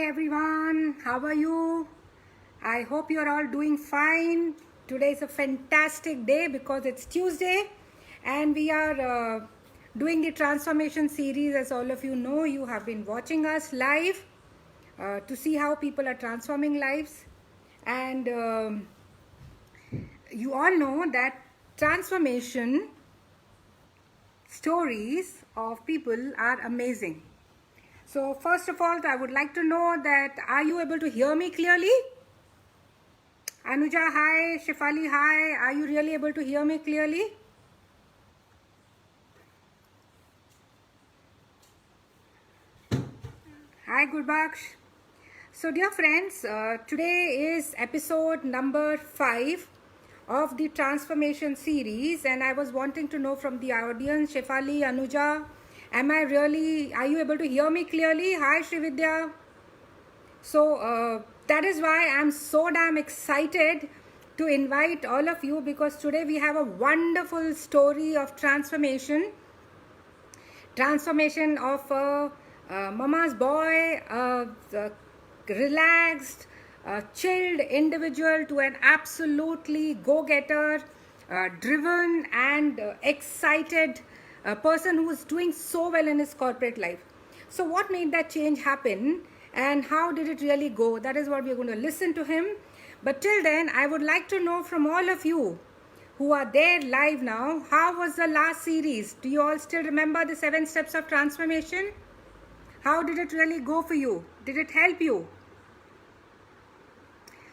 everyone, how are you? I hope you're all doing fine. Today is a fantastic day because it's Tuesday and we are doing the transformation series. As all of you know, you have been watching us live to see how people are transforming lives. And you all know that transformation stories of people are amazing. So first of all, I would like to know that are you able to hear me clearly? Anuja, hi. Shefali, hi. Are you really able to hear me clearly? Hi, Gurbaksh. So dear friends, today is episode number 5 of the transformation series, and I was wanting to know from the audience, Shefali, Anuja, are you able to hear me clearly? Hi, Srividya. So that is why I'm so damn excited to invite all of you, because today we have a wonderful story of transformation of a mama's boy, a relaxed, chilled individual to an absolutely go-getter, driven and excited person who is doing so well in his corporate life. So what made that change happen and how did it really go? That is what we are going to listen to him. But till then, I would like to know from all of you who are there live now, how was the last series? Do you all still remember the 7 steps of transformation? How did it really go for you? Did it help you?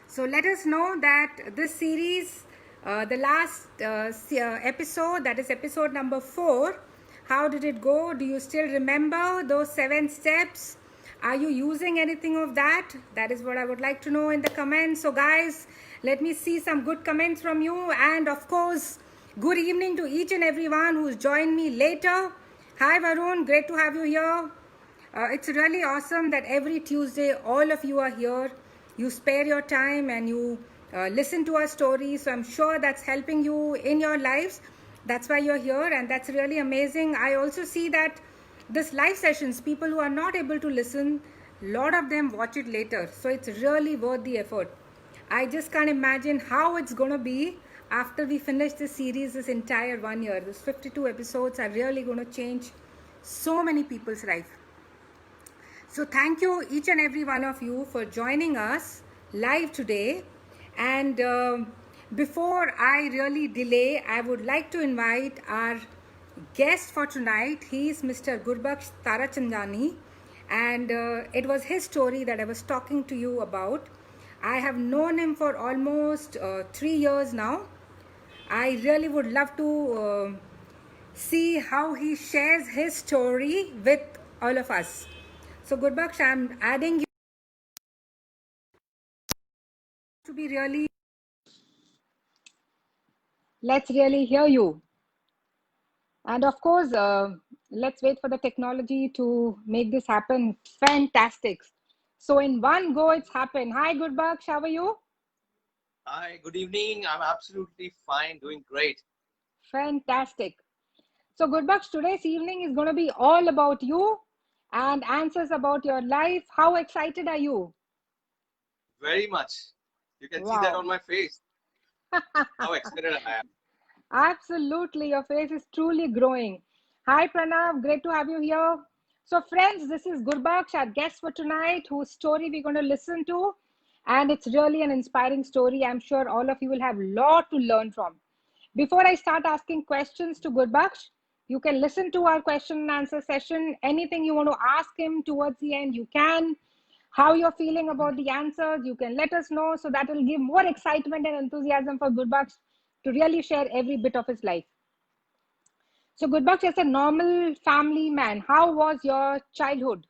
So let us know that this series, the last episode, that is episode number 4, how did it go? Do you still remember those 7 steps? Are you using anything of that? That is what I would like to know in the comments. So guys, let me see some good comments from you. And of course, good evening to each and everyone who's joined me later. Hi Varun, great to have you here. It's really awesome that every Tuesday all of you are here. You spare your time and you listen to our stories. So I'm sure that's helping you in your lives. That's why you're here, and that's really amazing. I also see that this live sessions, people who are not able to listen, a lot of them watch it later. So it's really worth the effort. I just can't imagine how it's going to be after we finish this series, this entire 1 year. These 52 episodes are really going to change so many people's life. So thank you each and every one of you for joining us live today. And before I really delay, I would like to invite our guest for tonight. He is Mr. Gurbaksh Tarachandani, and it was his story that I was talking to you about. I have known him for almost 3 years now. I really would love to see how he shares his story with all of us. So Gurbaksh, I'm adding you to be really, let's really hear you. And of course, let's wait for the technology to make this happen. Fantastic. So in one go, it's happened. Hi Gurbaksh, how are you? Hi, good evening. I'm absolutely fine, doing great. Fantastic. So Gurbaksh, today's evening is going to be all about you and answers about your life. How excited are you? Very much. You can see that on Wow. my face, how excited I am. Absolutely, your face is truly growing. Hi, Pranav, great to have you here. So, friends, this is Gurbaksh, our guest for tonight, whose story we're going to listen to. And it's really an inspiring story. I'm sure all of you will have a lot to learn from. Before I start asking questions to Gurbaksh, you can listen to our question and answer session. Anything you want to ask him towards the end, you can. How you're feeling about the answers, you can let us know, so that will give more excitement and enthusiasm for Gurbaksh to really share every bit of his life. So Gurbaksh, as a normal family man, how was your childhood?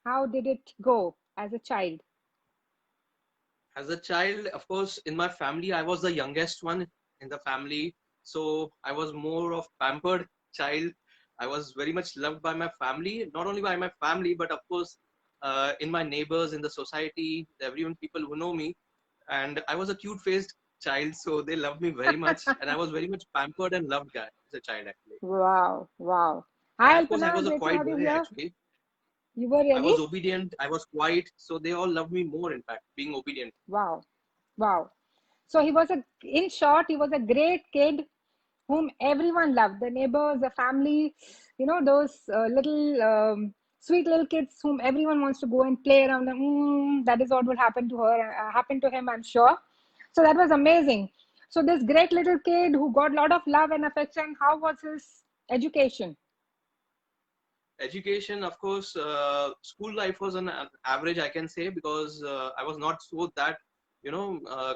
How did it go as a child? As a child, of course, in my family, I was the youngest one in the family. So I was more of pampered child. I was very much loved by my family, not only by my family, but of course, in my neighbors, in the society, everyone, people who know me. And I was a cute-faced child, so they loved me very much. And I was very much pampered and loved guy as a child, actually. Wow, wow. And Hi of course, I Alpana, was a great to quiet have you guy, here. actually. You were I really? was obedient, I was quiet, so they all loved me more, in fact, being obedient. Wow. Wow. So he was in short, he was a great kid whom everyone loved. The neighbors, the family, those little sweet little kids whom everyone wants to go and play around. That is what would happen to her, happen to him, I'm sure. So that was amazing. So this great little kid who got a lot of love and affection, how was his education? Education, of course, school life was an average, I can say, because I was not so that,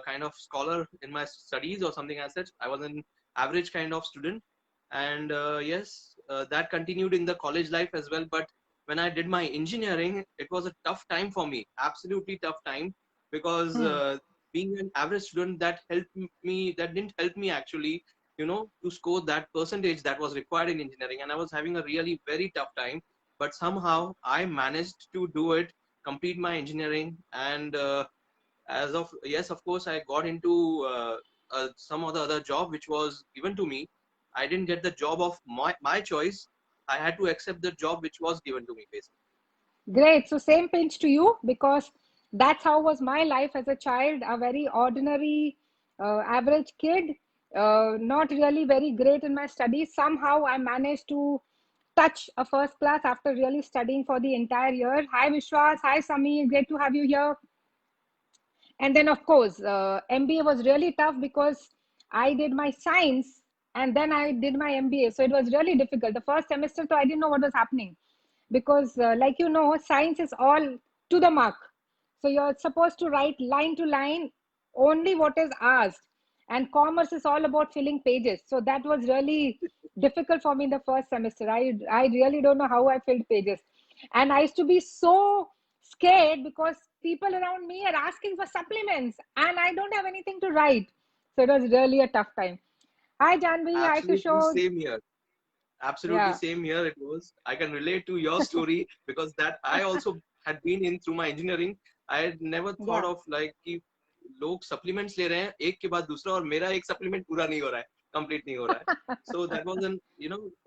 kind of scholar in my studies or something as such. I was an average kind of student. And yes, that continued in the college life as well. But when I did my engineering, it was a tough time for me, absolutely tough time, because Hmm. being an average student, that didn't help me actually, to score that percentage that was required in engineering. And I was having a really very tough time, but somehow I managed to do it, complete my engineering. And as of, yes, of course, I got into some other job which was given to me. I didn't get the job of my choice. I had to accept the job which was given to me, basically. Great. So same pinch to you, because that's how was my life as a child, a very ordinary, average kid, not really very great in my studies. Somehow I managed to touch a first class after really studying for the entire year. Hi Vishwas, hi Sami, great to have you here. And then of course, MBA was really tough because I did my science and then I did my MBA. So it was really difficult. The first semester, so I didn't know what was happening, because like science is all to the mark. So you're supposed to write line to line only what is asked, and commerce is all about filling pages. So that was really difficult for me in the first semester. I really don't know how I filled pages, and I used to be so scared because people around me are asking for supplements and I don't have anything to write. So it was really a tough time. Hi Janvi, hi Absolutely Kishore. same here. Absolutely Yeah. same here it was. I can relate to your story because that I also had been in through my engineering. I had never thought Yeah. of like कि लोग supplements ले रहे हैं एक के बाद दूसरा और मेरा एक supplement पूरा नहीं हो रहा है, complete नहीं हो रहा है. So that was an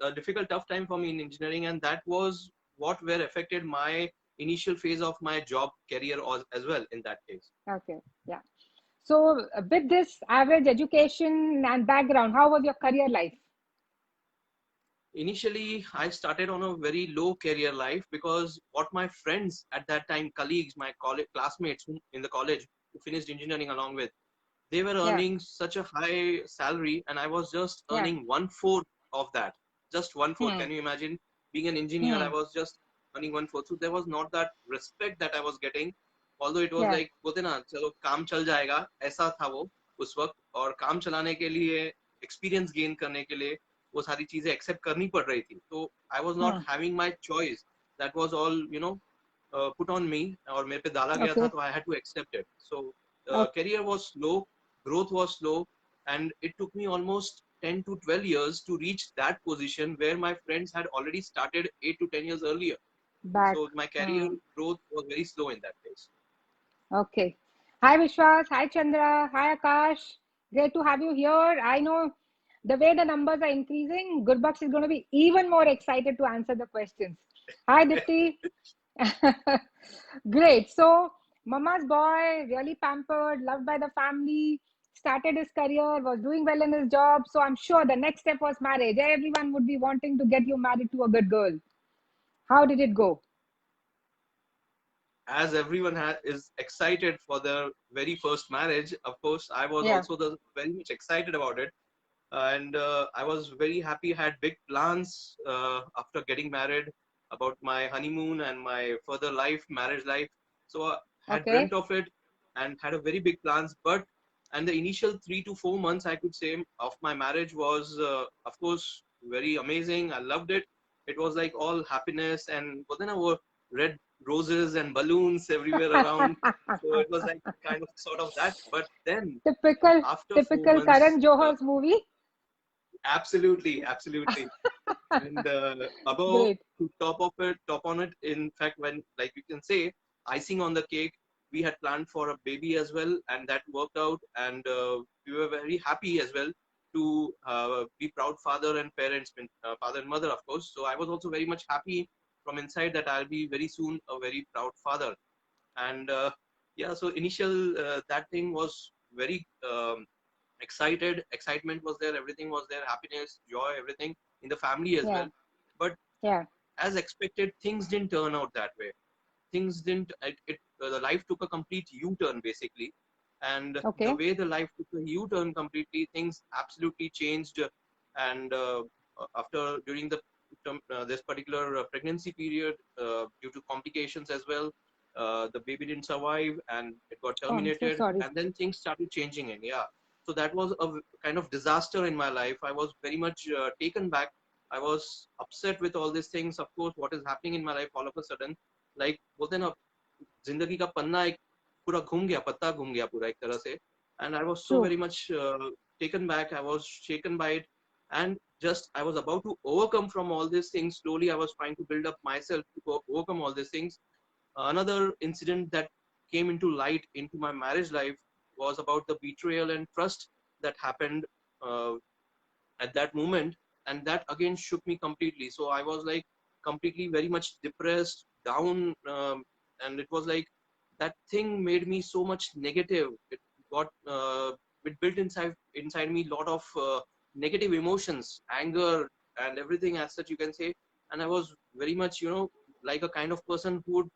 a difficult tough time for me in engineering, and that was what were affected my initial phase of my job career as well in that case. Okay. Yeah. So with this average education and background, how was your career life? Initially, I started on a very low career life because what my friends at that time, colleagues, my college classmates in the college who finished engineering along with, they were Yeah. earning such a high salary, and I was just Yeah. earning one fourth of that. Just one fourth. Hmm. Can you imagine? Being an engineer, I Hmm. was just earning one fourth. So there was not that respect that I was getting. Although it was Yeah. like, बोलते ना, चलो काम चल जाएगा, ऐसा था वो उस वक्त. और काम चलाने के लिए, experience gain करने के लिए, वो सारी चीजें accept करनी पड़ रही थी. तो I was not Hmm. having my choice. That was all, put on me, और मेरे पे डाला गया था, Okay. तो I had to accept it. So Okay. career was slow, growth was slow, and it took me almost 10 to 12 years to reach that position where my friends had already started 8 to 10 years earlier. Back. So my career Hmm. growth was very slow in that case. Okay. Hi Vishwas. Hi Chandra. Hi Akash. Great to have you here. I know the way the numbers are increasing, Gurbaksh is going to be even more excited to answer the questions. Hi Dipti. Great. So, Mama's boy, really pampered, loved by the family, started his career, was doing well in his job. So, I'm sure the next step was marriage. Everyone would be wanting to get you married to a good girl. How did it go? As everyone is excited for their very first marriage, of course, I was Yeah. also very much excited about it. And I was very happy, had big plans after getting married about my honeymoon and my further life, marriage life. So I had dreamt Okay. of it and had a very big plans. But and the initial 3 to 4 months, I could say, of my marriage was, of course, very amazing. I loved it. It was like all happiness, and but then I were red roses and balloons everywhere around. So it was like kind of sort of that. But then Typical, after four typical months, Karan Johar's movie. absolutely, absolutely. And above, Great. to top on it, in fact, when, like you can say, icing on the cake, we had planned for a baby as well, and that worked out. And we were very happy as well to be proud father and parents, father and mother, of course. So I was also very much happy from inside that I'll be very soon a very proud father. And yeah, so initial that thing was very excitement was there, everything was there, happiness, joy, everything in the family as Yeah. well. But Yeah. as expected, things didn't turn out that way. Things didn't the life took a complete u-turn basically. And the Okay. way the life took a u-turn completely, things absolutely changed. And after during the this particular pregnancy period, due to complications as well, the baby didn't survive and it got Oh, I'm so terminated, sorry. and then things started changing. And yeah, so that was a kind of disaster in my life. I was very much taken back. I was upset with all these things. Of course, what is happening in my life all of a sudden, like बोलते हैं ना, जिंदगी का पन्ना एक पूरा घूम गया, पत्ता घूम गया पूरा एक तरह से. And I was so True. very much taken back. I was shaken by it, and just I was about to overcome from all these things. Slowly I was trying to build up myself to overcome all these things. Another incident that came into light into my marriage life was about the betrayal and trust that happened uh, at that moment, and that again shook me completely. So I was like completely very much depressed, down, and it was like that thing made me so much negative. It got it built inside me a lot of negative emotions, anger, and everything as such, you can say. And I was very much, like a kind of person who would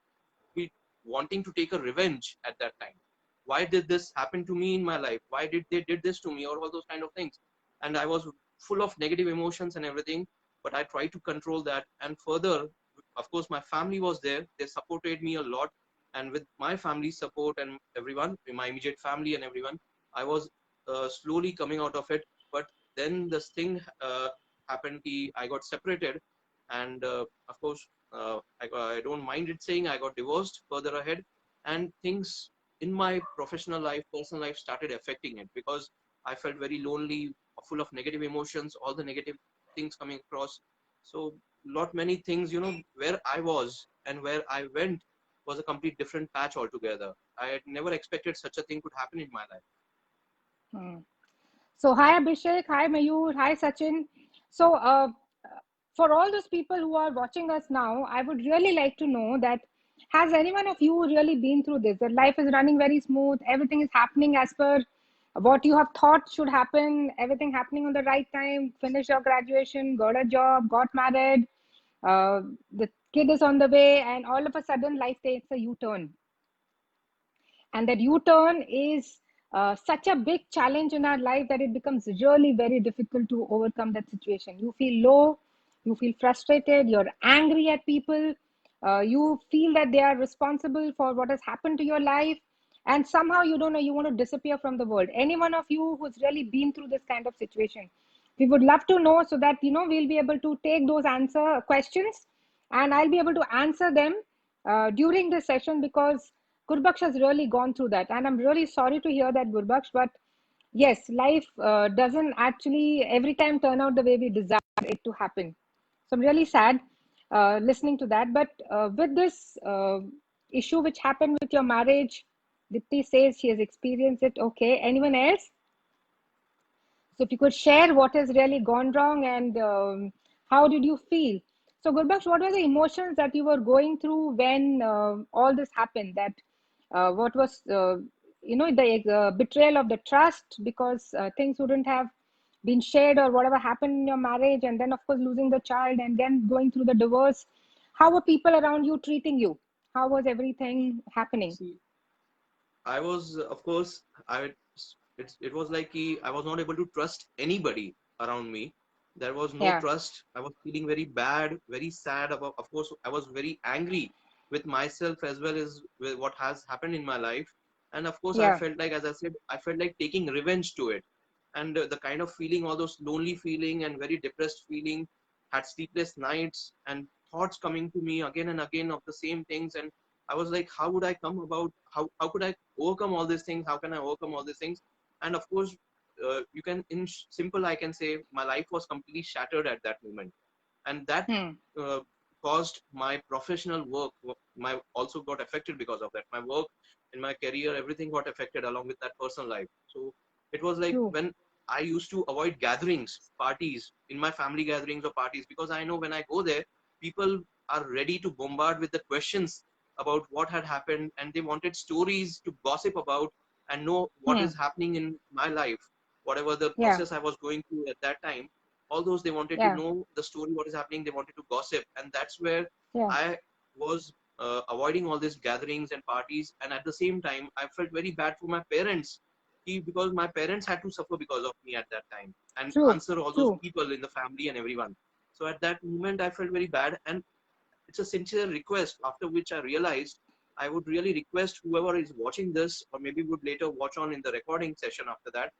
be wanting to take a revenge at that time. Why did this happen to me in my life? Why did they did this to me, or all those kind of things? And I was full of negative emotions and everything, but I tried to control that. And further, of course, my family was there. They supported me a lot. And with my family support and everyone, my immediate family and everyone, I was slowly coming out of it. But then this thing happened. I got separated. And of course, I don't mind it saying I got divorced further ahead. And things in my professional life, personal life started affecting it, because I felt very lonely, full of negative emotions, all the negative things coming across. So lot many things, where I was and where I went was a complete different patch altogether. I had never expected such a thing could happen in my life. Hmm. So, hi Abhishek, hi Mayur, hi Sachin. So, for all those people who are watching us now, I would really like to know that has any one of you really been through this? That life is running very smooth, everything is happening as per what you have thought should happen, everything happening on the right time, finish your graduation, got a job, got married, uh, the kid is on the way, and all of a sudden life takes a U turn. And that U-turn is such a big challenge in our life that it becomes really very difficult to overcome that situation. You feel low, you feel frustrated, you're angry at people, you feel that they are responsible for what has happened to your life, and somehow you don't know, you want to disappear from the world. Any one of you who's really been through this kind of situation, we would love to know, so that we'll be able to take those answer questions, and I'll be able to answer them during this session, because Gurbaksh has really gone through that. And I'm really sorry to hear that, Gurbaksh. But yes, life doesn't actually every time turn out the way we desire it to happen. So I'm really sad listening to that. But with this issue which happened with your marriage, Dipti says she has experienced it. Okay. Anyone else? So if you could share what has really gone wrong, and how did you feel? So Gurbaksh, what were the emotions that you were going through when all this happened? That what was the betrayal of the trust, because things wouldn't have been shared, or whatever happened in your marriage, and then of course losing the child, and then going through the divorce. How were people around you treating you? How was everything happening? See, I was, of course, it was like I was not able to trust anybody around me. There was no Yeah, trust. I was feeling very bad, very sad about. Of course, I was very angry with myself as well as with what has happened in my life. And of course, I yeah. felt like, as I said, I felt like taking revenge to it. And the kind of feeling, all those lonely feeling and very depressed feeling, had sleepless nights and thoughts coming to me again and again of the same things. And I was like, how would I come about? How could I overcome all these things? How can I overcome all these things? And of course, you can, in simple, I can say my life was completely shattered at that moment. And that Hmm. uh, caused my professional work. My also got affected because of that. My work in my career, everything got affected along with that personal life. So it was like True. when I used to avoid gatherings, parties, in my family gatherings or parties, because I know when I go there, people are ready to bombard with the questions about what had happened, and they wanted stories to gossip about and know what Hmm. is happening in my life, whatever the Yeah. process I was going through at that time. All those, they wanted to Yeah. know the story, what is happening. They wanted to gossip, and that's where Yeah. I was avoiding all these gatherings and parties. And at the same time, I felt very bad for my parents, because my parents had to suffer because of me at that time and True. answer all those True. people in the family and everyone. So at that moment, I felt very bad, and it's a sincere request. After which I realized I would really request whoever is watching this, or maybe would later watch on in the recording session after that,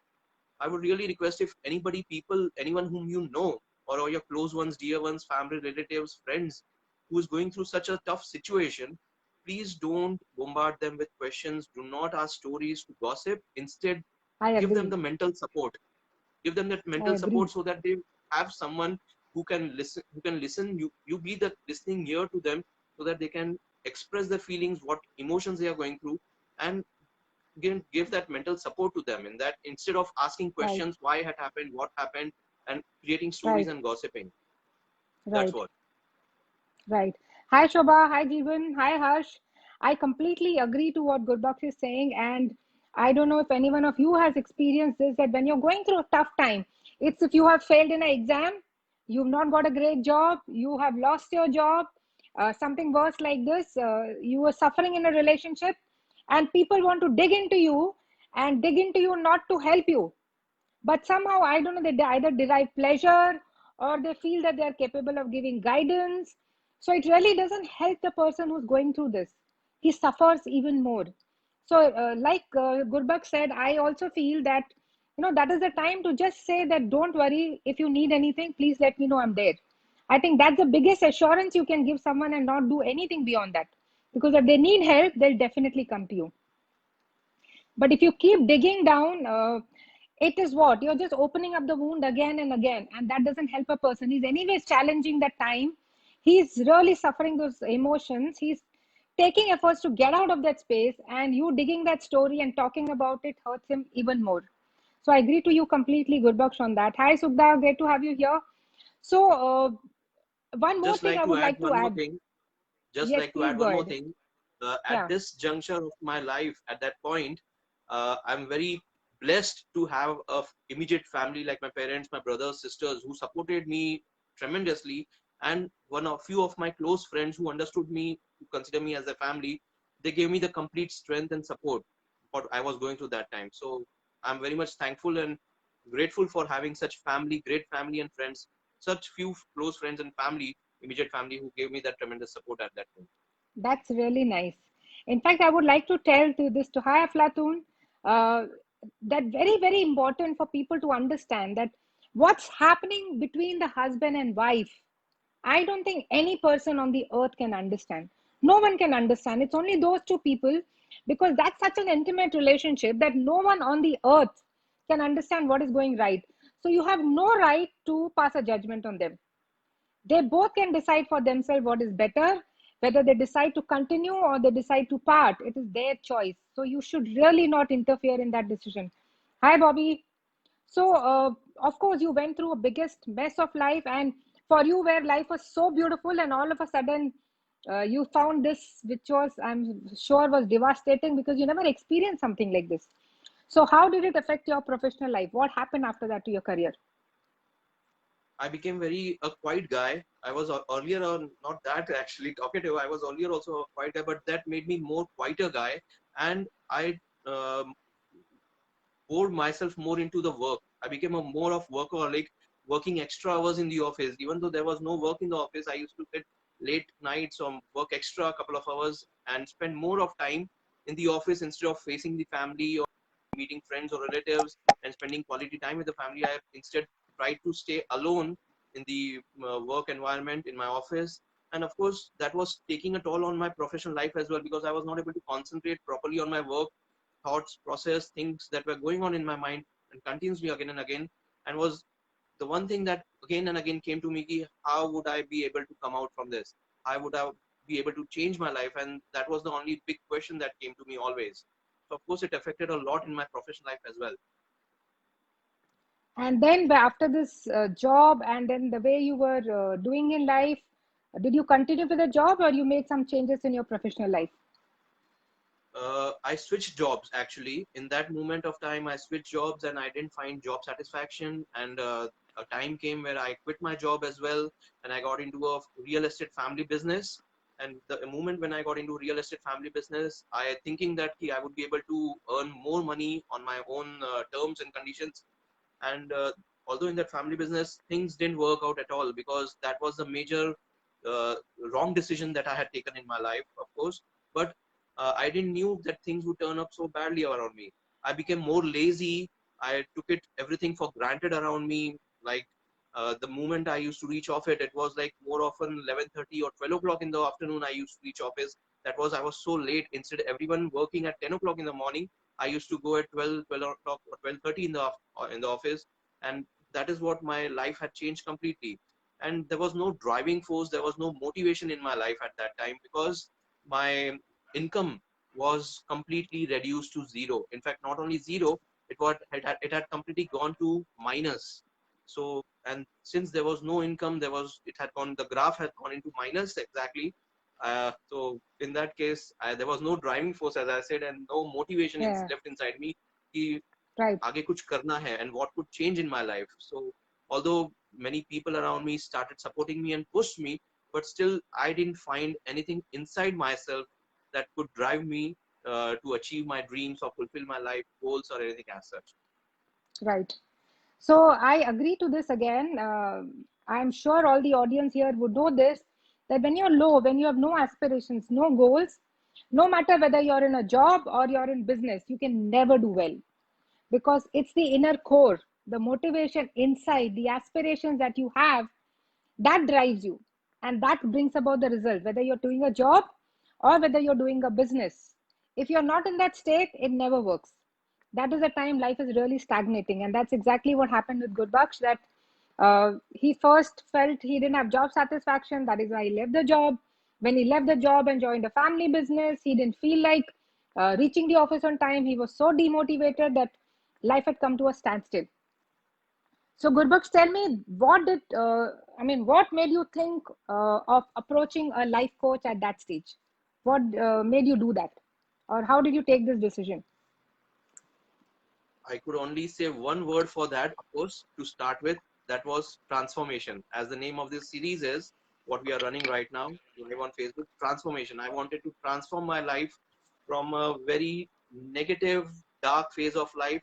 I would really request, if anybody, people, anyone whom you know, or your close ones, dear ones, family, relatives, friends, who is going through such a tough situation, please don't bombard them with questions. Do not ask stories to gossip. Instead, I give them agree. the mental support. Give them that I mental support agree. so that they have someone who can listen. You be the listening ear to them, so that they can express their feelings, what emotions they are going through, and give that mental support to them, in that, instead of asking Right. questions, why had happened, what happened, and creating stories Right. and gossiping. That's Right. what. Right. Hi, Shobha. Hi, Jeevan. Hi, Harsh. I completely agree to what Gurbax is saying. And I don't know if any one of you has experienced this, that when you're going through a tough time, it's if you have failed in an exam, you've not got a great job, you have lost your job, something worse like this, you were suffering in a relationship, and people want to dig into you and dig into you not to help you, but somehow I don't know, they either derive pleasure or they feel that they are capable of giving guidance. So it really doesn't help the person who's going through this. He suffers even more. So like Gurbak said, I also feel that that is the time to just say that don't worry, if you need anything, please let me know, I'm there. I think that's the biggest assurance you can give someone, and not do anything beyond that, because if they need help, they'll definitely come to you. But if you keep digging down, it is what you're just opening up the wound again and again, and that doesn't help a person. He's anyways challenging that time. He's really suffering those emotions. He's taking efforts to get out of that space, and you digging that story and talking about it hurts him even more. So I agree to you completely, Gurbaksh, on that. Hi, Sukda, great to have you here. So one more Just thing I like to would add like to one more add. thing. Just Yes, like to please add go one more ahead. thing. At Yeah, this juncture of my life, at that point, I'm very blessed to have a immediate family like my parents, my brothers, sisters, who supported me tremendously, and few of my close friends who understood me, who consider me as a family. They gave me the complete strength and support what I was going through that time. So I'm very much thankful and grateful for having such family, great family and friends, such few close friends and family, immediate family, who gave me that tremendous support at that point. that's really nice. In fact, I would like to tell to this to Haya Flatun, uh, that very, very important for people to understand that what's happening between the husband and wife, I don't think any person on the earth can understand. No one can understand. It's only those two people, because that's such an intimate relationship that no one on the earth can understand what is going right. So you have no right to pass a judgment on them. They both can decide for themselves what is better, whether they decide to continue or they decide to part. It is their choice. So you should really not interfere in that decision. Hi, Bobby. So, of course, you went through a biggest mess of life, and for you, where life was so beautiful, and all of a sudden, you found this, which was, I'm sure, was devastating, because you never experienced something like this. So, how did it affect your professional life? What happened after that to your career? I became very a quiet guy. I was earlier on not that actually talkative. I was earlier also a quiet guy, but that made me more quieter guy, and I um, poured myself more into the work. I became a more of workaholic, working extra hours in the office. Even though there was no work in the office, I used to get late nights or work extra a couple of hours and spend more of time in the office instead of facing the family or meeting friends or relatives and spending quality time with the family. I instead tried to stay alone in the work environment in my office. And of course, that was taking a toll on my professional life as well, because I was not able to concentrate properly on my work, thoughts, process, things that were going on in my mind and continuously again and again. And was the one thing that again and again came to me, how would I be able to come out from this? How would I be able to change my life? And that was the only big question that came to me always. So of course, it affected a lot in my professional life as well. And then after this job, and then the way you were doing in life, Did you continue with the job or you made some changes in your professional life? I switched jobs actually. In that moment of time, I switched jobs and I didn't find job satisfaction. And a time came where I quit my job as well, and I got into a real estate family business. And the moment when I got into real estate family business, I thinking that I would be able to earn more money on my own terms and conditions. And although in that family business things didn't work out at all, because that was the major uh, wrong decision that I had taken in my life, of course. But I didn't knew that things would turn up so badly around me. I became more lazy. I took it everything for granted around me. Like the moment I used to reach office, it was like more often 11:30 or 12 o'clock in the afternoon. I used to reach office. That was I was so late. Instead, everyone working at 10 o'clock in the morning, I used to go at 12 o'clock or 12:30 in the office, and that is what my life had changed completely. And there was no driving force, there was no motivation in my life at that time, because my income was completely reduced to zero. In fact, not only zero, it had completely gone to minus. So, and since there was no income, the graph had gone into minus exactly. So in that case, there was no driving force, as I said, and no motivation Yeah, left inside me कि right. आगे कुछ करना है and what could change in my life. So although many people around me started supporting me and pushed me, but still I didn't find anything inside myself that could drive me to achieve my dreams or fulfill my life goals or anything as such. Right. So I agree to this again. I'm sure all the audience here would know this, that when you're low, when you have no aspirations, no goals, no matter whether you're in a job or you're in business, you can never do well, because it's the inner core, the motivation inside, the aspirations that you have, that drives you, and that brings about the result, whether you're doing a job or whether you're doing a business. If you're not in that state, it never works. That is the time life is really stagnating, and that's exactly what happened with Gurbakhsh, that he first felt he didn't have job satisfaction. That is why he left the job. When he left the job and joined a family business, he didn't feel like reaching the office on time. He was so demotivated that life had come to a standstill. So, Gurbaksh, tell me, what made you think of approaching a life coach at that stage? What made you do that? Or how did you take this decision? I could only say one word for that, of course, to start with. That was transformation. As the name of this series is, what we are running right now, live on Facebook, transformation. I wanted to transform my life from a very negative, dark phase of life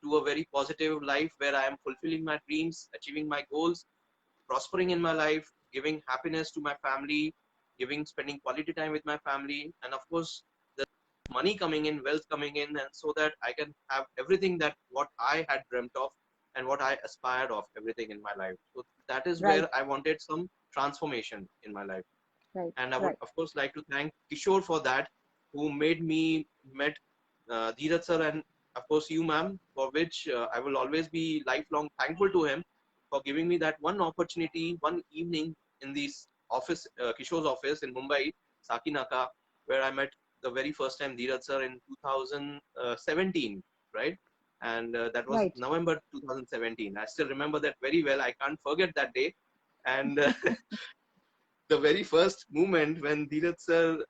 to a very positive life where I am fulfilling my dreams, achieving my goals, prospering in my life, giving happiness to my family, spending quality time with my family, and of course, the money coming in, wealth coming in, and so that I can have everything that what I had dreamt of and what I aspired of, everything in my life. So that is Right, where I wanted some transformation in my life. right, And I would, right. of course, like to thank Kishore for that, who made me met Dheeraj sir, and of course you, ma'am, for which I will always be lifelong thankful to him for giving me that one opportunity, one evening in this office, Kishore's office in Mumbai, Sakinaka, where I met the very first time Dheeraj sir in 2017, right? And that was Right. November 2017. I still remember that very well. I can't forget that day. And the very first moment when Dheeraj sir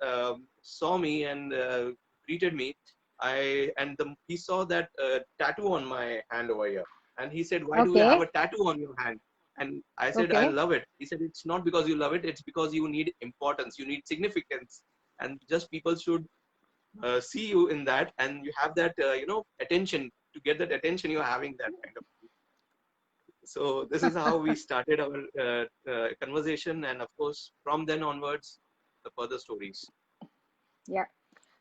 saw me and greeted me, he saw that tattoo on my hand over here, and he said, "Why do you have Okay, a tattoo on your hand?" And I said, "I okay. love it." He said, "It's not because you love it; it's because you need importance, you need significance, and just people should see you in that, and you have that, attention. To get that attention, you're having that kind of." So this is how we started our conversation, and of course, from then onwards, the further stories. Yeah.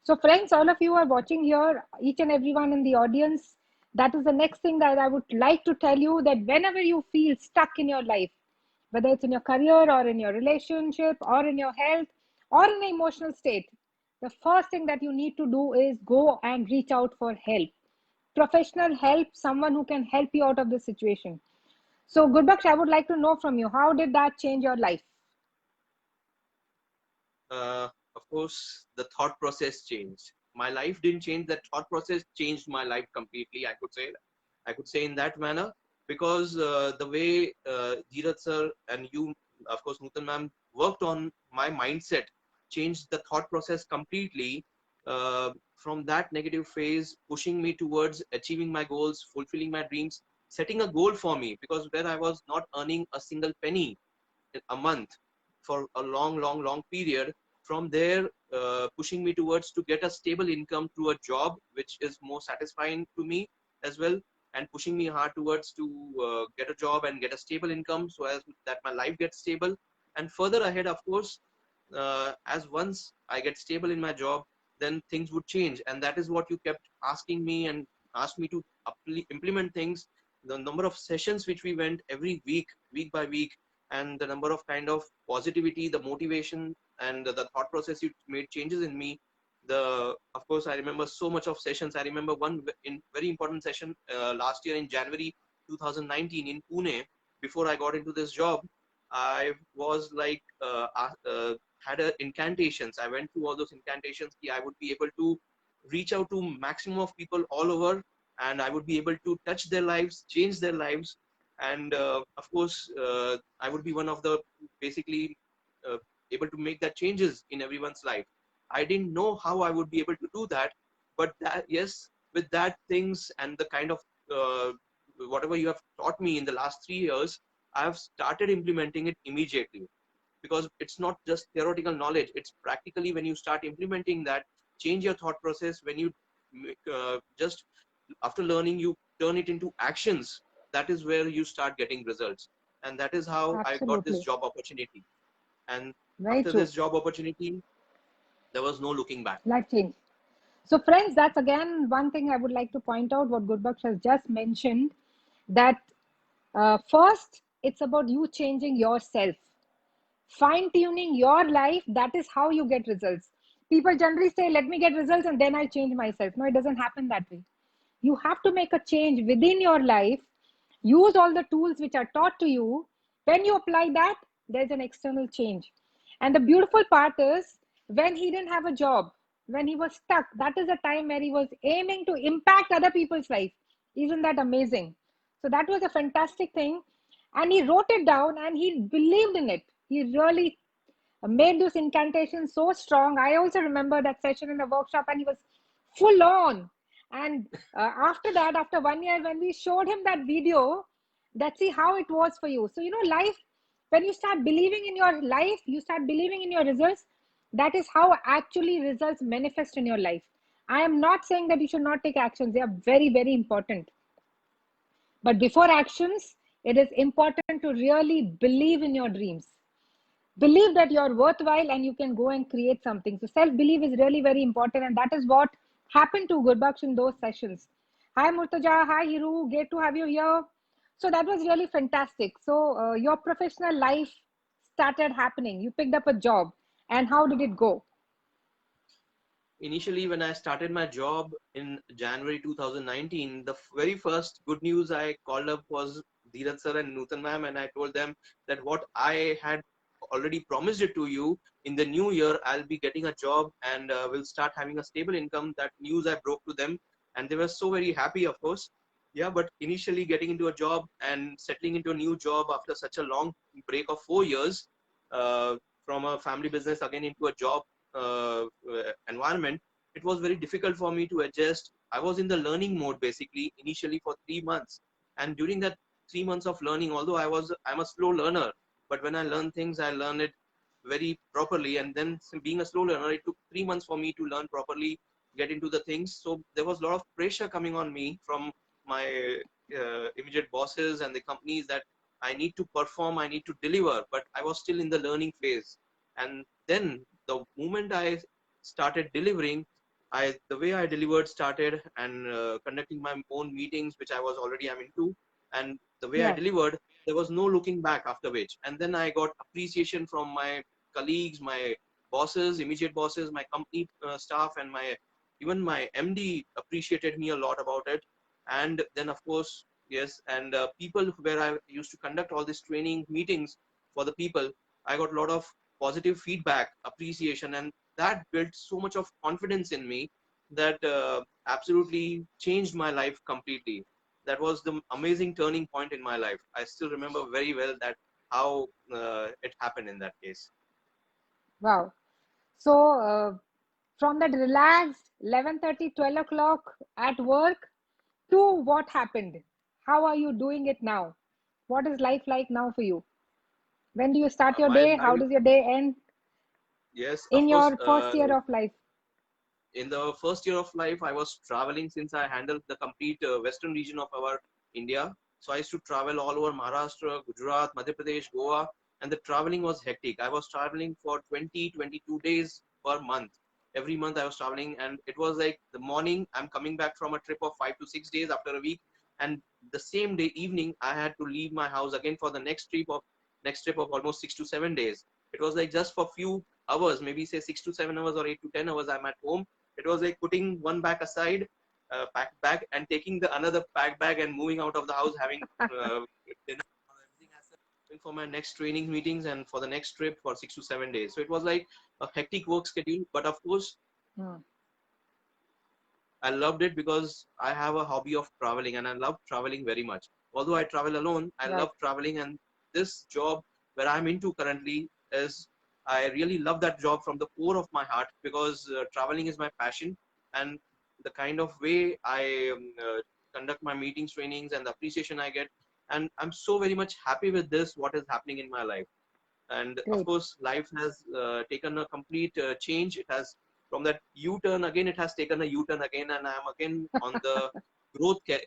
So, friends, all of you are watching here, each and everyone in the audience. That is the next thing that I would like to tell you, that whenever you feel stuck in your life, whether it's in your career or in your relationship or in your health or in an emotional state, the first thing that you need to do is go and reach out for help. Professional help, someone who can help you out of the situation. So, Gurbaksh, I would like to know from you, how did that change your life? Of course, the thought process changed. My life didn't change. That thought process changed my life completely. I could say in that manner, because the way Dheeraj sir and you of course, Nutan ma'am worked on my mindset, changed the thought process completely. From that negative phase, pushing me towards achieving my goals, fulfilling my dreams, setting a goal for me, because where I was not earning a single penny a month for a long period, from there, pushing me towards to get a stable income through a job which is more satisfying to me as well, and pushing me hard towards to get a job and get a stable income so as that my life gets stable. And further ahead, of course, as once I get stable in my job, then things would change. And that is what you kept asking me and asked me to implement things. The number of sessions which we went every week by week, and the number of kind of positivity, the motivation, and the thought process, it made changes in me. Of course, I remember so much of sessions. I remember one very important session last year in January 2019 in Pune. Before I got into this job, I was like had incantations. I went through all those incantations. I would be able to reach out to maximum of people all over, and I would be able to touch their lives, change their lives, and of course, I would be one of the basically uh, able to make that changes in everyone's life. I didn't know how I would be able to do that, but that, yes, with that things and the kind of uh, whatever you have taught me in the last 3 years, I have started implementing it immediately, because it's not just theoretical knowledge, it's practically when you start implementing that, change your thought process. When you just after learning, you turn it into actions, that is where you start getting results. And that is how I got this Absolutely. job opportunity. And Very after true. this job opportunity, there was no looking back. Life change. So, friends, that's again one thing I would like to point out what Gurbaksh has just mentioned, that first, it's about you changing yourself, fine tuning your life. That is how you get results. People generally say, let me get results and then I'll change myself. No, it doesn't happen that way. You have to make a change within your life, use all the tools which are taught to you. When you apply that, there's an external change. And the beautiful part is, when he didn't have a job, when he was stuck, that is a time where he was aiming to impact other people's life. Isn't that amazing? So that was a fantastic thing. And he wrote it down and he believed in it. He really made those incantations so strong. I also remember that session in the workshop, and he was full on. And after that, after 1 year, when we showed him that video, that see how it was for you. So, life, when you start believing in your life, you start believing in your results. That is how actually results manifest in your life. I am not saying that you should not take actions, they are very, very important. But before actions, it is important to really believe in your dreams, believe that you're worthwhile and you can go and create something. So self belief is really very important, and that is what happened to Gurbaksh in those sessions. Hi Murtaja, hi Hiru, great to have you here. So that was really fantastic. So your professional life started happening, you picked up a job, and how did it go? Initially, when I started my job in January 2019, the very first good news I called up was Dheeraj sir and Nutan ma'am, and I told them that what I had already promised it to you, in the new year, I'll be getting a job and will start having a stable income. That news I broke to them, and they were so very happy, of course. Yeah, but initially getting into a job and settling into a new job after such a long break of 4 years, from a family business again into a job environment, it was very difficult for me to adjust. I was in the learning mode basically initially for 3 months, and during that 3 months of learning, although I'm a slow learner, but when I learn things, I learn it very properly. And then being a slow learner, it took 3 months for me to learn properly, get into the things. So there was a lot of pressure coming on me from my immediate bosses and the companies that I need to perform, I need to deliver, but I was still in the learning phase. And then the moment I started delivering, the way I delivered started, and conducting my own meetings, which I was already I'm into, and the way I Yes. delivered, there was no looking back after which. And then I got appreciation from my colleagues, my bosses, immediate bosses, my company staff, and my even my MD appreciated me a lot about it. And then of course, yes, and people where I used to conduct all these training meetings for the people, I got a lot of positive feedback, appreciation, and that built so much of confidence in me that absolutely changed my life completely. That was the amazing turning point in my life. I still remember very well that how it happened in that case. Wow. So, from that relaxed 11:30, 12 o'clock at work to what happened? How are you doing it now? What is life like now for you? When do you start your My day? How life, does your day end yes, of in course. your first year of life? In the first year of life, I was traveling since I handled the complete western region of our India. So I used to travel all over Maharashtra, Gujarat, Madhya Pradesh, Goa, and the traveling was hectic. I was traveling for 20, 22 days per month. Every month I was traveling, and it was like the morning I'm coming back from a trip of 5 to 6 days after a week, and the same day evening I had to leave my house again for the next trip of almost 6 to 7 days. It was like just for few hours, maybe say 6 to 7 hours or 8 to 10 hours I'm at home. It was like putting one bag aside, pack bag, and taking the another pack bag and moving out of the house, having dinner or everything as such, going for my next training meetings and for the next trip for 6 to 7 days. So it was like a hectic work schedule. But of course, Hmm. I loved it because I have a hobby of traveling and I love traveling very much. Although I travel alone, I Right. love traveling, and this job where I'm into currently is, I really love that job from the core of my heart because traveling is my passion, and the kind of way I conduct my meetings, trainings, and the appreciation I get. And I'm so very much happy with this, what is happening in my life. And of Great. course life has taken a complete change. It has, from that u-turn again, it has taken a u-turn again, and I'm again on the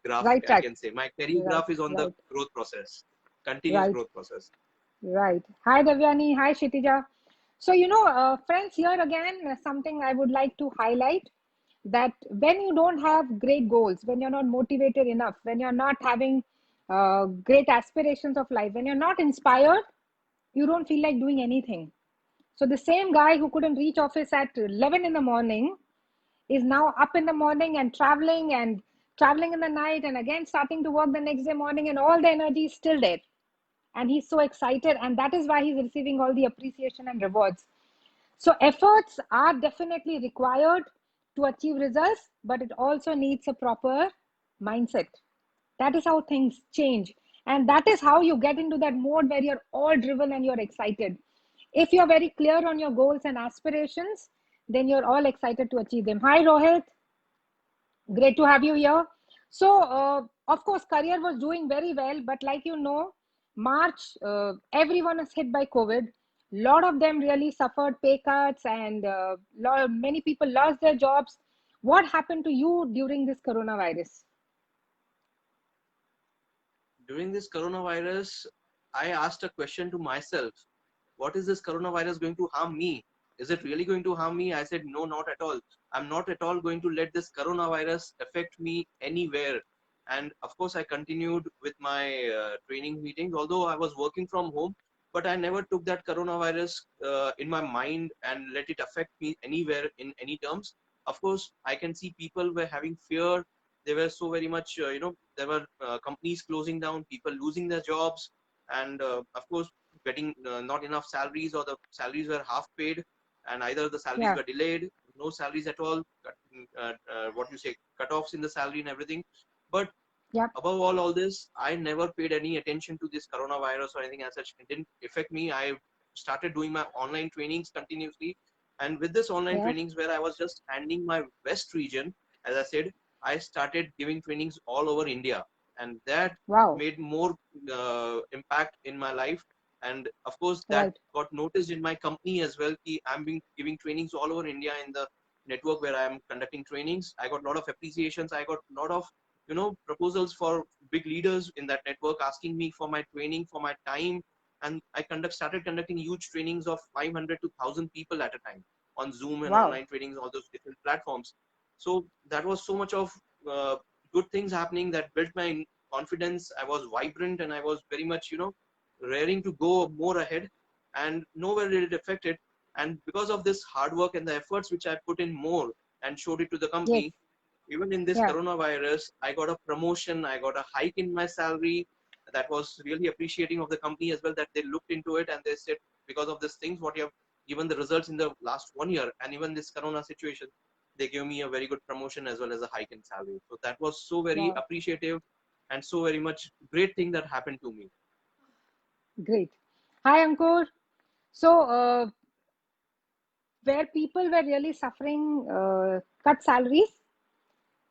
graph, Right I track. can say my career Right. graph is on the Right. growth process, continuous Right. growth process. Right. Hi, Devyani. Hi, Kshitija. So, friends, here again, something I would like to highlight that when you don't have great goals, when you're not motivated enough, when you're not having great aspirations of life, when you're not inspired, you don't feel like doing anything. So, the same guy who couldn't reach office at 11 in the morning is now up in the morning and traveling in the night and again starting to work the next day morning, and all the energy is still there, and he's so excited, and that is why he's receiving all the appreciation and rewards. So efforts are definitely required to achieve results, but it also needs a proper mindset. That is how things change, and that is how you get into that mode where you're all driven and you're excited. If you're very clear on your goals and aspirations, then you're all excited to achieve them. Hi Rohit, great to have you here. So, of course, career was doing very well, but like March, everyone is hit by COVID. Lot of them really suffered pay cuts, and many people lost their jobs. What happened to you during this coronavirus? During this coronavirus, I asked a question to myself: what is this coronavirus going to harm me? Is it really going to harm me? I said, no, not at all. I'm not at all going to let this coronavirus affect me anywhere. And of course I continued with my training meetings, although I was working from home, but I never took that coronavirus in my mind and let it affect me anywhere in any terms. Of course I can see people were having fear. They were so very much, there were companies closing down, people losing their jobs, and of course getting not enough salaries, or the salaries were half paid, and either the salaries Yeah, were delayed, no salaries at all, what you say, cut-offs in the salary and everything. But yeah, above all this, I never paid any attention to this coronavirus or anything as such. It didn't affect me. I started doing my online trainings continuously, and with this online yeah. trainings where I was just handling my west region, as I said, I started giving trainings all over India, and that Wow. made more impact in my life. And of course that Right. got noticed in my company as well. I'm being giving trainings all over India in the network where I'm conducting trainings. I got a lot of appreciations. I got a lot of proposals for big leaders in that network asking me for my training, for my time. And I started conducting huge trainings of 500 to 1,000 people at a time on Zoom and Wow. online trainings, all those different platforms. So that was so much of uh, good things happening that built my confidence. I was vibrant and I was very much raring to go more ahead, and nowhere did it affect it. And because of this hard work and the efforts which I put in more and showed it to the Yes. company, even in this Yeah. coronavirus, I got a promotion, I got a hike in my salary. That was really appreciating of the company as well, that they looked into it and they said, because of these things, what you have given the results in the last 1 year, and even this corona situation, they gave me a very good promotion as well as a hike in salary. So that was so very Wow. appreciative and so very much great thing that happened to me. Great. Hi, Ankur. So, where people were really suffering cut salaries,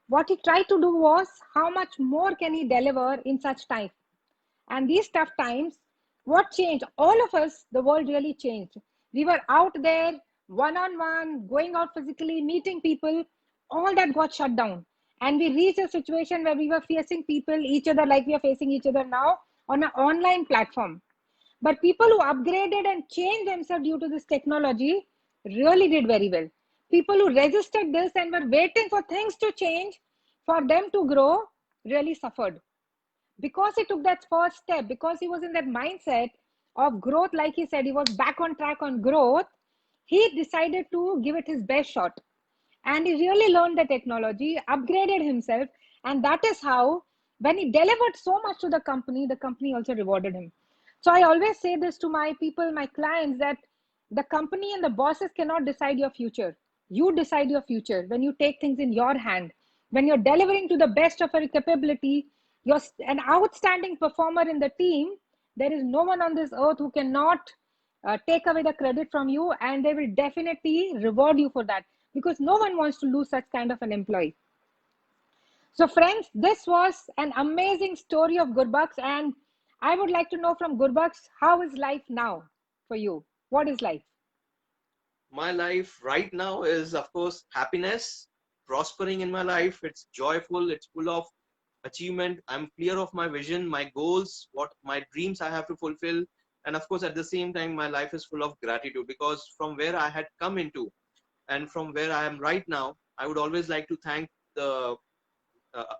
what he tried to do was how much more can he deliver in such time. And these tough times, what changed? All of us, the world really changed. We were out there, one on one, going out physically, meeting people. All that got shut down. And we reached a situation where we were facing people, each other, like we are facing each other now on an online platform. But people who upgraded and changed themselves due to this technology really did very well. People who resisted this and were waiting for things to change, for them to grow, really suffered. Because he took that first step, because he was in that mindset of growth, like he said, he was back on track on growth, he decided to give it his best shot. And he really learned the technology, upgraded himself, and that is how, when he delivered so much to the company also rewarded him. So I always say this to my people, my clients, that the company and the bosses cannot decide your future. You decide your future when you take things in your hand. When you're delivering to the best of your capability, you're an outstanding performer in the team. There is no one on this earth who cannot take away the credit from you, and they will definitely reward you for that, because no one wants to lose such kind of an employee. So friends, this was an amazing story of Gurbaksh, and I would like to know from Gurbaksh, how is life now for you? What is life? My life right now is, of course, happiness, prospering in my life. It's joyful, it's full of achievement. I'm clear of my vision, my goals, what my dreams I have to fulfill. And of course, at the same time, my life is full of gratitude, because from where I had come into and from where I am right now, I would always like to thank the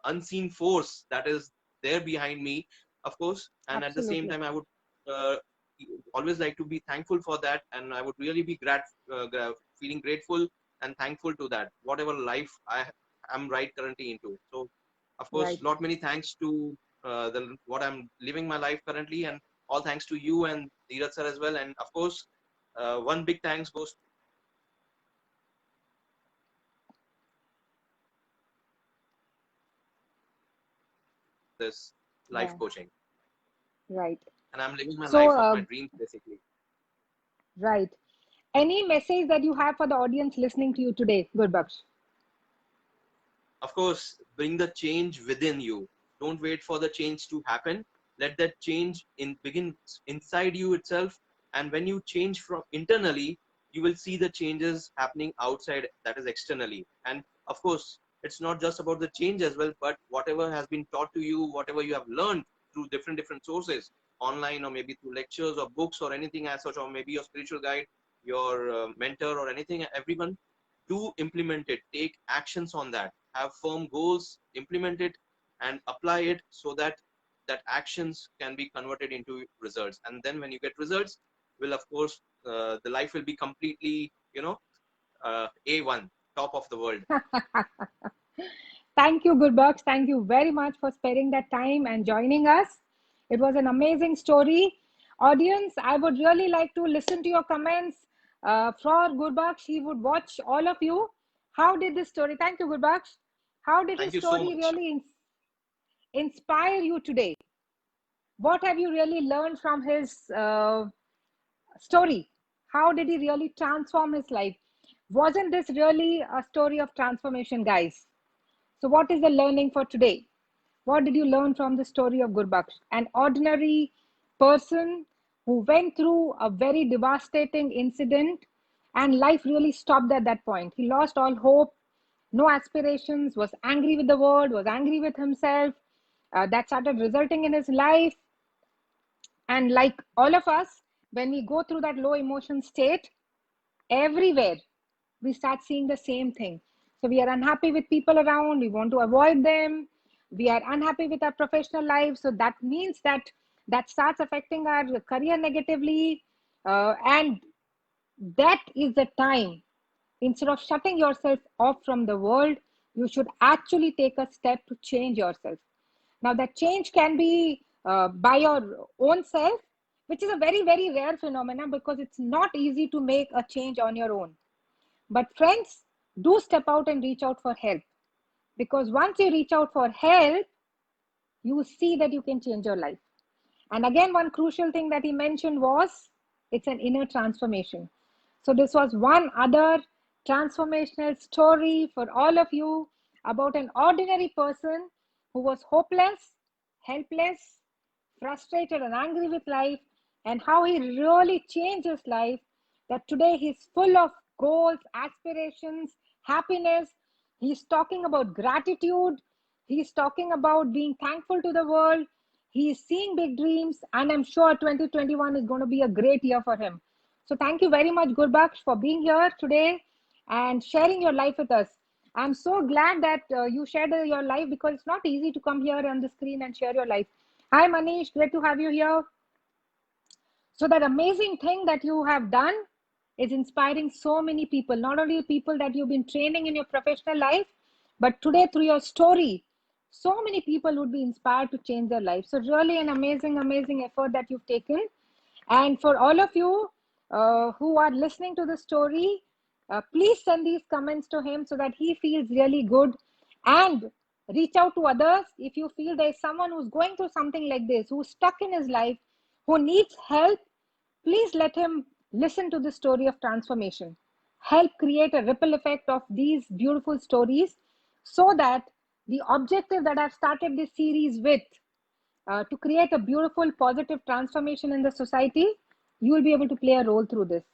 unseen force that is there behind me, of course. And at the same Absolutely. time, I would uh, always like to be thankful for that, and I would really be feeling grateful and thankful to that, whatever life I am right currently into. So, of course, Right. lot many thanks to the what I'm living my life currently, and all thanks to you and Dheeraj sir as well. And of course, one big thanks goes to this life Yeah. coaching, Right. and I'm living my So, life of my dreams basically. right. Any message that you have for the audience listening to you today, Gurbaksh? Of course, bring the change within you. Don't wait for the change to happen. Let that change begin inside you itself. And when you change from internally, you will see the changes happening outside, that is externally. And of course, it's not just about the change as well, but whatever has been taught to you, whatever you have learned through different sources, online or maybe through lectures or books or anything as such, or maybe your spiritual guide, your mentor or anything, everyone, do implement it, take actions on that, have firm goals, implement it and apply it, so that that actions can be converted into results. And then when you get results, will of course the life will be completely, A1, top of the world. Thank you, Gurbaksh. Thank you very much for sparing that time and joining us. It was an amazing story. Audience, I would really like to listen to your comments for Gurbaksh. He would watch all of you. How did this story, thank you, Gurbaksh. How did Thank his you so story much. really inspire you today? What have you really learned from his story? How did he really transform his life? Wasn't this really a story of transformation, guys? So, what is the learning for today? What did you learn from the story of Gurbaksh? An ordinary person who went through a very devastating incident, and life really stopped at that point. He lost all hope, no aspirations, was angry with the world, was angry with himself. That started resulting in his life. And like all of us, when we go through that low emotion state, everywhere we start seeing the same thing. So we are unhappy with people around, we want to avoid them, we are unhappy with our professional life. So that means that that starts affecting our career negatively. And that is the time, instead of shutting yourself off from the world, you should actually take a step to change yourself. Now, that change can be by your own self, which is a very, very rare phenomenon, because it's not easy to make a change on your own. But friends, do step out and reach out for help, because once you reach out for help, you see that you can change your life. And again, one crucial thing that he mentioned was it's an inner transformation. So this was one other transformational story for all of you about an ordinary person who was hopeless, helpless, frustrated and angry with life, and how he really changed his life, that today he's full of goals, aspirations, happiness. He's talking about gratitude. He's talking about being thankful to the world. He's seeing big dreams, and I'm sure 2021 is going to be a great year for him. So thank you very much, Gurbaksh, for being here today and sharing your life with us. I'm so glad that you shared your life, because it's not easy to come here on the screen and share your life. Hi, Manish. Great to have you here. So that amazing thing that you have done is inspiring so many people, not only people that you've been training in your professional life, but today through your story, so many people would be inspired to change their life. So really an amazing, amazing effort that you've taken. And for all of you who are listening to the story, please send these comments to him so that he feels really good. And reach out to others if you feel there's someone who's going through something like this, who's stuck in his life, who needs help. Please let him listen to the story of transformation. Help create a ripple effect of these beautiful stories, so that the objective that I've started this series with, to create a beautiful, positive transformation in the society, you will be able to play a role through this.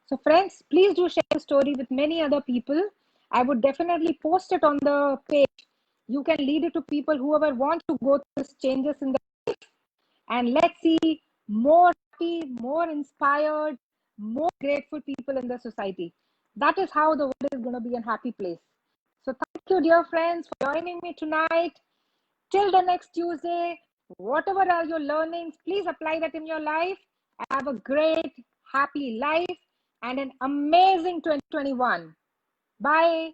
So, friends, please do share the story with many other people. I would definitely post it on the page. You can lead it to people, whoever wants to go through these changes in the life, and let's see more happy, more inspired, more grateful people in the society. That is how the world is going to be a happy place. So, thank you, dear friends, for joining me tonight. Till the next Tuesday, whatever are your learnings, please apply that in your life. Have a great, happy life and an amazing 2021. Bye.